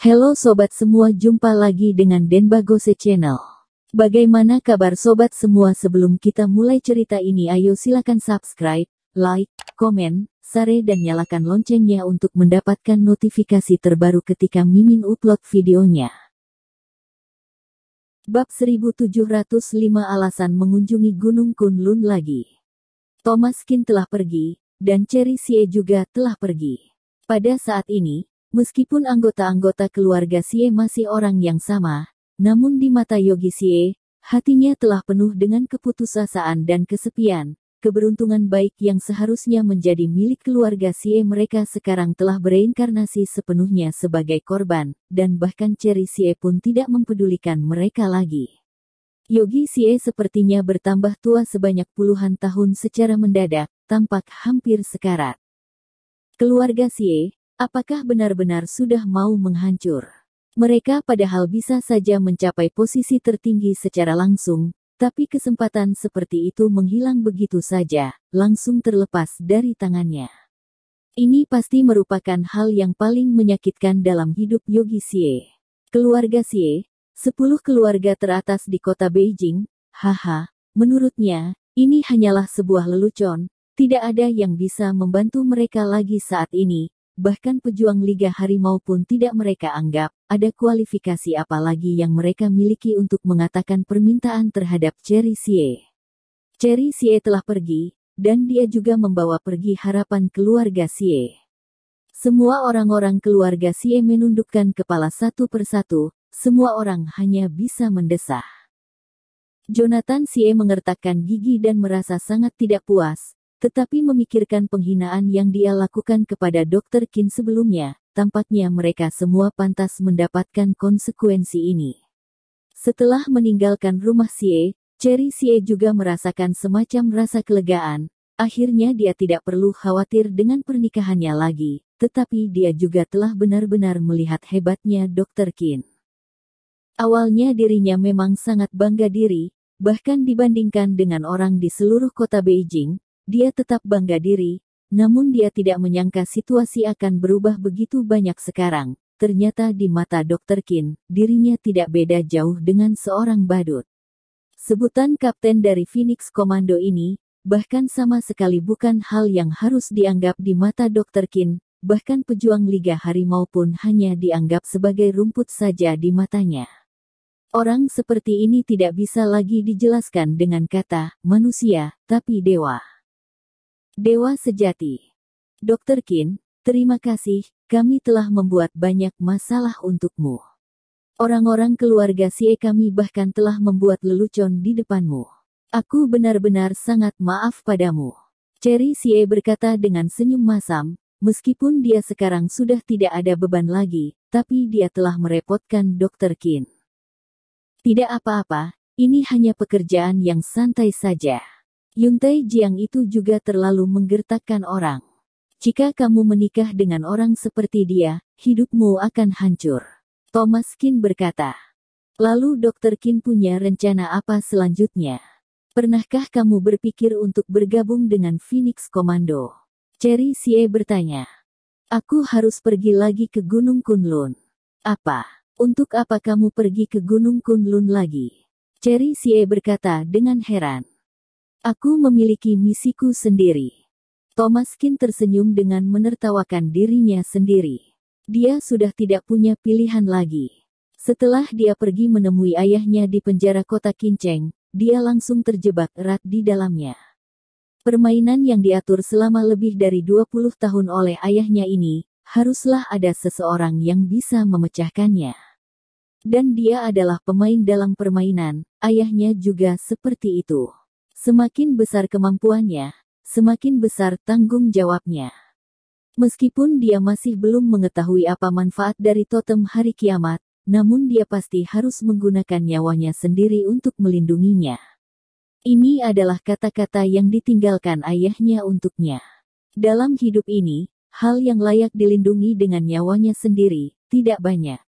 Halo sobat semua, jumpa lagi dengan Denbagose Channel. Bagaimana kabar sobat semua? Sebelum kita mulai cerita ini, ayo silakan subscribe, like, komen, share dan nyalakan loncengnya untuk mendapatkan notifikasi terbaru ketika Mimin upload videonya. Bab 1705 Alasan mengunjungi Gunung Kunlun lagi. Thomas Kin telah pergi, dan Cherry Xie juga telah pergi. Pada saat ini, meskipun anggota-anggota keluarga Xie masih orang yang sama, namun di mata Yogi Xie, hatinya telah penuh dengan keputusasaan dan kesepian. Keberuntungan baik yang seharusnya menjadi milik keluarga Xie mereka sekarang telah bereinkarnasi sepenuhnya sebagai korban, dan bahkan Cherry Xie pun tidak mempedulikan mereka lagi. Yogi Xie sepertinya bertambah tua sebanyak puluhan tahun secara mendadak, tampak hampir sekarat. Keluarga Xie, apakah benar-benar sudah mau menghancur? Mereka padahal bisa saja mencapai posisi tertinggi secara langsung, tapi kesempatan seperti itu menghilang begitu saja, langsung terlepas dari tangannya. Ini pasti merupakan hal yang paling menyakitkan dalam hidup Yogi Xie. Keluarga Xie, 10 keluarga teratas di kota Beijing, haha, menurutnya, ini hanyalah sebuah lelucon, tidak ada yang bisa membantu mereka lagi saat ini. Bahkan pejuang Liga Harimau pun tidak mereka anggap ada kualifikasi apa lagi yang mereka miliki untuk mengatakan permintaan terhadap Cherry Xie. Cherry Xie telah pergi, dan dia juga membawa pergi harapan keluarga Xie. Semua orang-orang keluarga Xie menundukkan kepala satu persatu, semua orang hanya bisa mendesah. Jonathan Xie mengertakkan gigi dan merasa sangat tidak puas. Tetapi memikirkan penghinaan yang dia lakukan kepada Dr. Qin sebelumnya, tampaknya mereka semua pantas mendapatkan konsekuensi ini. Setelah meninggalkan rumah Xie, Cherry Xie juga merasakan semacam rasa kelegaan. Akhirnya dia tidak perlu khawatir dengan pernikahannya lagi, tetapi dia juga telah benar-benar melihat hebatnya Dr. Qin. Awalnya dirinya memang sangat bangga diri, bahkan dibandingkan dengan orang di seluruh kota Beijing, dia tetap bangga diri, namun dia tidak menyangka situasi akan berubah begitu banyak sekarang. Ternyata di mata Dr. Qin, dirinya tidak beda jauh dengan seorang badut. Sebutan kapten dari Phoenix Commando ini, bahkan sama sekali bukan hal yang harus dianggap di mata Dr. Qin, bahkan pejuang Liga Harimau pun hanya dianggap sebagai rumput saja di matanya. Orang seperti ini tidak bisa lagi dijelaskan dengan kata manusia, tapi dewa. Dewa sejati. Dr. Qin, terima kasih, kami telah membuat banyak masalah untukmu. Orang-orang keluarga Xie kami bahkan telah membuat lelucon di depanmu. Aku benar-benar sangat maaf padamu. Cherry Xie berkata dengan senyum masam, meskipun dia sekarang sudah tidak ada beban lagi, tapi dia telah merepotkan Dr. Qin. Tidak apa-apa, ini hanya pekerjaan yang santai saja. Yuntai Jiang itu juga terlalu menggertakkan orang. Jika kamu menikah dengan orang seperti dia, hidupmu akan hancur. Thomas Qin berkata. Lalu Dr. Qin punya rencana apa selanjutnya? Pernahkah kamu berpikir untuk bergabung dengan Phoenix Commando? Cherry Xie bertanya. Aku harus pergi lagi ke Gunung Kunlun. Apa? Untuk apa kamu pergi ke Gunung Kunlun lagi? Cherry Xie berkata dengan heran. Aku memiliki misiku sendiri. Thomas Qin tersenyum dengan menertawakan dirinya sendiri. Dia sudah tidak punya pilihan lagi. Setelah dia pergi menemui ayahnya di penjara kota Qinceng, dia langsung terjebak erat di dalamnya. Permainan yang diatur selama lebih dari 20 tahun oleh ayahnya ini, haruslah ada seseorang yang bisa memecahkannya. Dan dia adalah pemain dalam permainan, ayahnya juga seperti itu. Semakin besar kemampuannya, semakin besar tanggung jawabnya. Meskipun dia masih belum mengetahui apa manfaat dari totem hari kiamat, namun dia pasti harus menggunakan nyawanya sendiri untuk melindunginya. Ini adalah kata-kata yang ditinggalkan ayahnya untuknya. Dalam hidup ini, hal yang layak dilindungi dengan nyawanya sendiri, tidak banyak.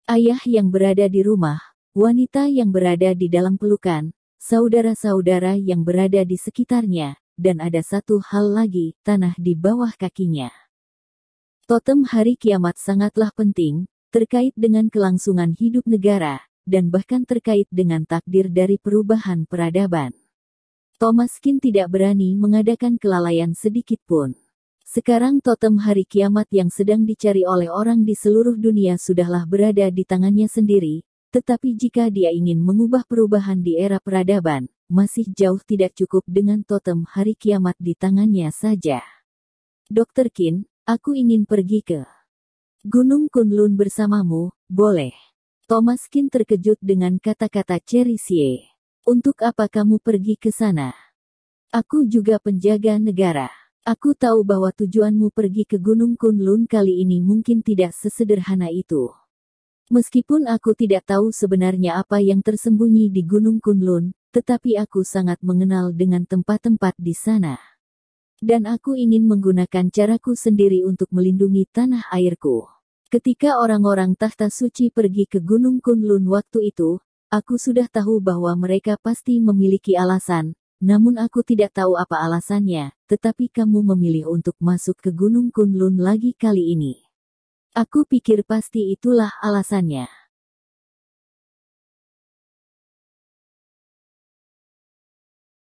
Ayah yang berada di rumah, wanita yang berada di dalam pelukan, saudara-saudara yang berada di sekitarnya, dan ada satu hal lagi, tanah di bawah kakinya. Totem hari kiamat sangatlah penting, terkait dengan kelangsungan hidup negara, dan bahkan terkait dengan takdir dari perubahan peradaban. Thomas Kin tidak berani mengadakan kelalaian sedikit pun. Sekarang totem hari kiamat yang sedang dicari oleh orang di seluruh dunia sudahlah berada di tangannya sendiri, tetapi jika dia ingin mengubah perubahan di era peradaban, masih jauh tidak cukup dengan totem hari kiamat di tangannya saja. Dr. Qin, aku ingin pergi ke Gunung Kunlun bersamamu, boleh? Thomas Qin terkejut dengan kata-kata Cherry Xie. Untuk apa kamu pergi ke sana? Aku juga penjaga negara. Aku tahu bahwa tujuanmu pergi ke Gunung Kunlun kali ini mungkin tidak sesederhana itu. Meskipun aku tidak tahu sebenarnya apa yang tersembunyi di Gunung Kunlun, tetapi aku sangat mengenal dengan tempat-tempat di sana. Dan aku ingin menggunakan caraku sendiri untuk melindungi tanah airku. Ketika orang-orang tahta suci pergi ke Gunung Kunlun waktu itu, aku sudah tahu bahwa mereka pasti memiliki alasan, namun aku tidak tahu apa alasannya, tetapi kamu memilih untuk masuk ke Gunung Kunlun lagi kali ini. Aku pikir pasti itulah alasannya.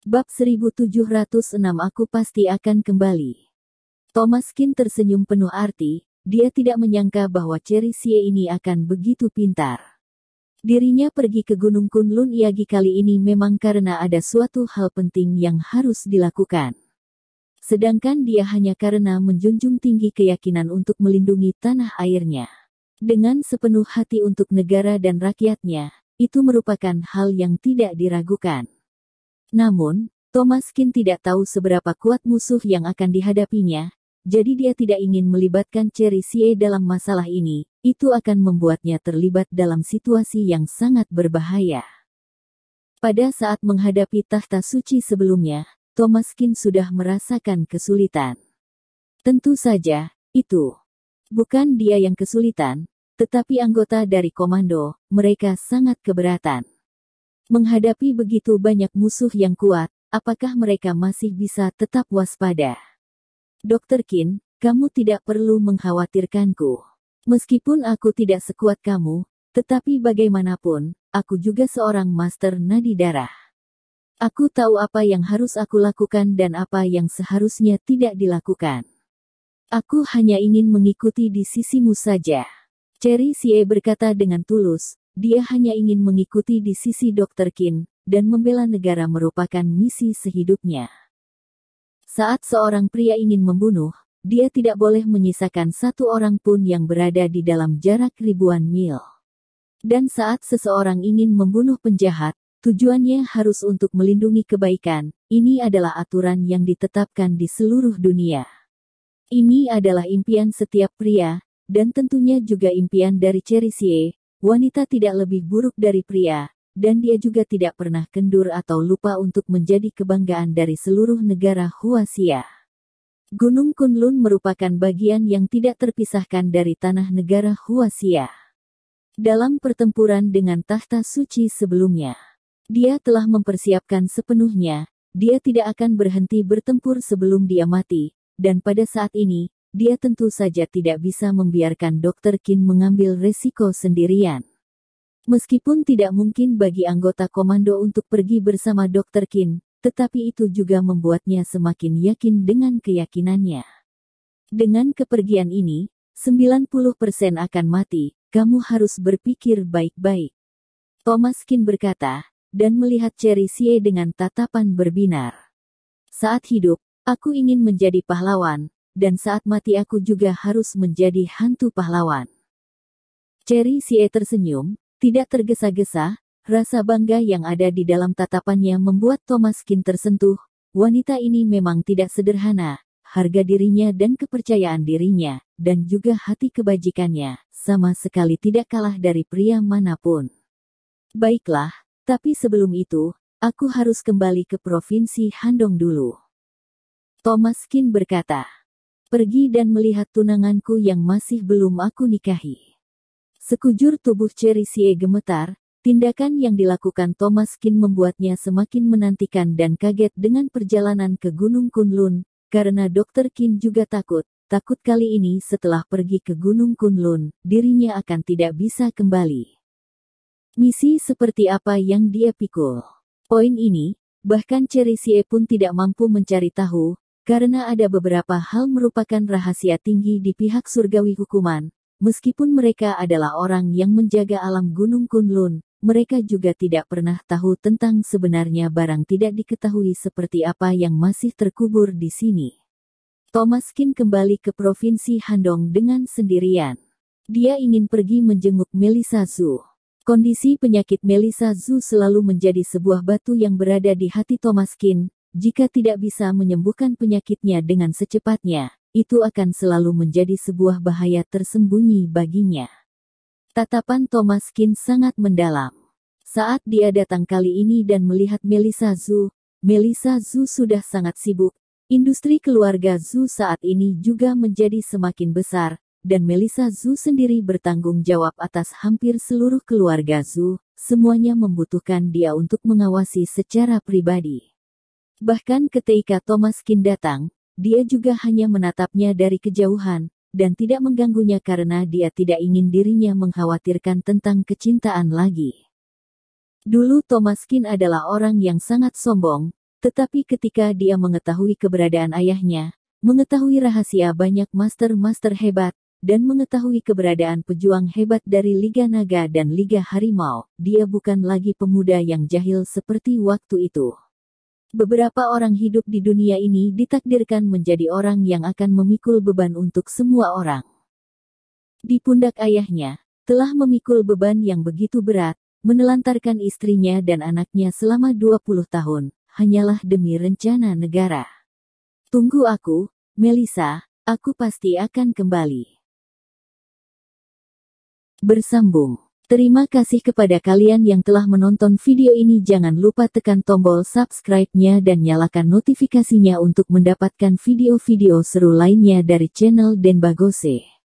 Bab 1706 Aku pasti akan kembali. Thomas Qin tersenyum penuh arti, dia tidak menyangka bahwa Cherry Xie ini akan begitu pintar. Dirinya pergi ke Gunung Kunlun Yagi kali ini memang karena ada suatu hal penting yang harus dilakukan. Sedangkan dia hanya karena menjunjung tinggi keyakinan untuk melindungi tanah airnya. Dengan sepenuh hati untuk negara dan rakyatnya, itu merupakan hal yang tidak diragukan. Namun, Thomas Qin tidak tahu seberapa kuat musuh yang akan dihadapinya, jadi dia tidak ingin melibatkan Cherry Xie dalam masalah ini, itu akan membuatnya terlibat dalam situasi yang sangat berbahaya. Pada saat menghadapi tahta suci sebelumnya, Thomas Qin sudah merasakan kesulitan. Tentu saja, itu bukan dia yang kesulitan, tetapi anggota dari komando, mereka sangat keberatan. Menghadapi begitu banyak musuh yang kuat, apakah mereka masih bisa tetap waspada? Dr. Qin, kamu tidak perlu mengkhawatirkanku. Meskipun aku tidak sekuat kamu, tetapi bagaimanapun, aku juga seorang master nadi darah. Aku tahu apa yang harus aku lakukan dan apa yang seharusnya tidak dilakukan. Aku hanya ingin mengikuti di sisimu saja. Cherry Xie berkata dengan tulus, dia hanya ingin mengikuti di sisi Dr. Qin, dan membela negara merupakan misi sehidupnya. Saat seorang pria ingin membunuh, dia tidak boleh menyisakan satu orang pun yang berada di dalam jarak ribuan mil. Dan saat seseorang ingin membunuh penjahat, tujuannya harus untuk melindungi kebaikan. Ini adalah aturan yang ditetapkan di seluruh dunia. Ini adalah impian setiap pria, dan tentunya juga impian dari Cherry Xie. Wanita tidak lebih buruk dari pria, dan dia juga tidak pernah kendur atau lupa untuk menjadi kebanggaan dari seluruh negara Huaxia. Gunung Kunlun merupakan bagian yang tidak terpisahkan dari tanah negara Huaxia. Dalam pertempuran dengan tahta suci sebelumnya, dia telah mempersiapkan sepenuhnya, dia tidak akan berhenti bertempur sebelum dia mati, dan pada saat ini, dia tentu saja tidak bisa membiarkan Dr. Qin mengambil resiko sendirian. Meskipun tidak mungkin bagi anggota komando untuk pergi bersama Dr. Qin, tetapi itu juga membuatnya semakin yakin dengan keyakinannya. Dengan kepergian ini, 90% akan mati, kamu harus berpikir baik-baik. Thomas Qin berkata, dan melihat Cherry Xie dengan tatapan berbinar. Saat hidup, aku ingin menjadi pahlawan, dan saat mati aku juga harus menjadi hantu pahlawan. Cherry Xie tersenyum, tidak tergesa-gesa. Rasa bangga yang ada di dalam tatapannya membuat Thomas Qin tersentuh. Wanita ini memang tidak sederhana, harga dirinya dan kepercayaan dirinya, dan juga hati kebajikannya, sama sekali tidak kalah dari pria manapun. Baiklah, tapi sebelum itu, aku harus kembali ke Provinsi Handong dulu. Thomas Qin berkata, pergi dan melihat tunanganku yang masih belum aku nikahi. Sekujur tubuh Cherry Xie gemetar. Tindakan yang dilakukan Thomas Qin membuatnya semakin menantikan dan kaget dengan perjalanan ke Gunung Kunlun, karena Dr. Qin juga takut, takut kali ini setelah pergi ke Gunung Kunlun, dirinya akan tidak bisa kembali. Misi seperti apa yang dia pikul? Poin ini, bahkan Cherry Sie pun tidak mampu mencari tahu, karena ada beberapa hal merupakan rahasia tinggi di pihak surgawi hukuman. Meskipun mereka adalah orang yang menjaga alam Gunung Kunlun, mereka juga tidak pernah tahu tentang sebenarnya barang tidak diketahui seperti apa yang masih terkubur di sini. Thomas Qin kembali ke Provinsi Handong dengan sendirian. Dia ingin pergi menjenguk Melissa Zhu. Kondisi penyakit Melissa Zhu selalu menjadi sebuah batu yang berada di hati Thomas Qin. Jika tidak bisa menyembuhkan penyakitnya dengan secepatnya, itu akan selalu menjadi sebuah bahaya tersembunyi baginya. Tatapan Thomas Qin sangat mendalam. Saat dia datang kali ini dan melihat Melissa Zhu sudah sangat sibuk. Industri keluarga Zhu saat ini juga menjadi semakin besar, dan Melissa Zhu sendiri bertanggung jawab atas hampir seluruh keluarga Zhu, semuanya membutuhkan dia untuk mengawasi secara pribadi. Bahkan ketika Thomas Qin datang, dia juga hanya menatapnya dari kejauhan, dan tidak mengganggunya karena dia tidak ingin dirinya mengkhawatirkan tentang kecintaan lagi. Dulu Thomas Qin adalah orang yang sangat sombong, tetapi ketika dia mengetahui keberadaan ayahnya, mengetahui rahasia banyak master-master hebat, dan mengetahui keberadaan pejuang hebat dari Liga Naga dan Liga Harimau, dia bukan lagi pemuda yang jahil seperti waktu itu. Beberapa orang hidup di dunia ini ditakdirkan menjadi orang yang akan memikul beban untuk semua orang. Di pundak ayahnya, telah memikul beban yang begitu berat, menelantarkan istrinya dan anaknya selama 20 tahun, hanyalah demi rencana negara. Tunggu aku, Melissa, aku pasti akan kembali. Bersambung. Terima kasih kepada kalian yang telah menonton video ini. Jangan lupa tekan tombol subscribe-nya dan nyalakan notifikasinya untuk mendapatkan video-video seru lainnya dari channel Denbagose.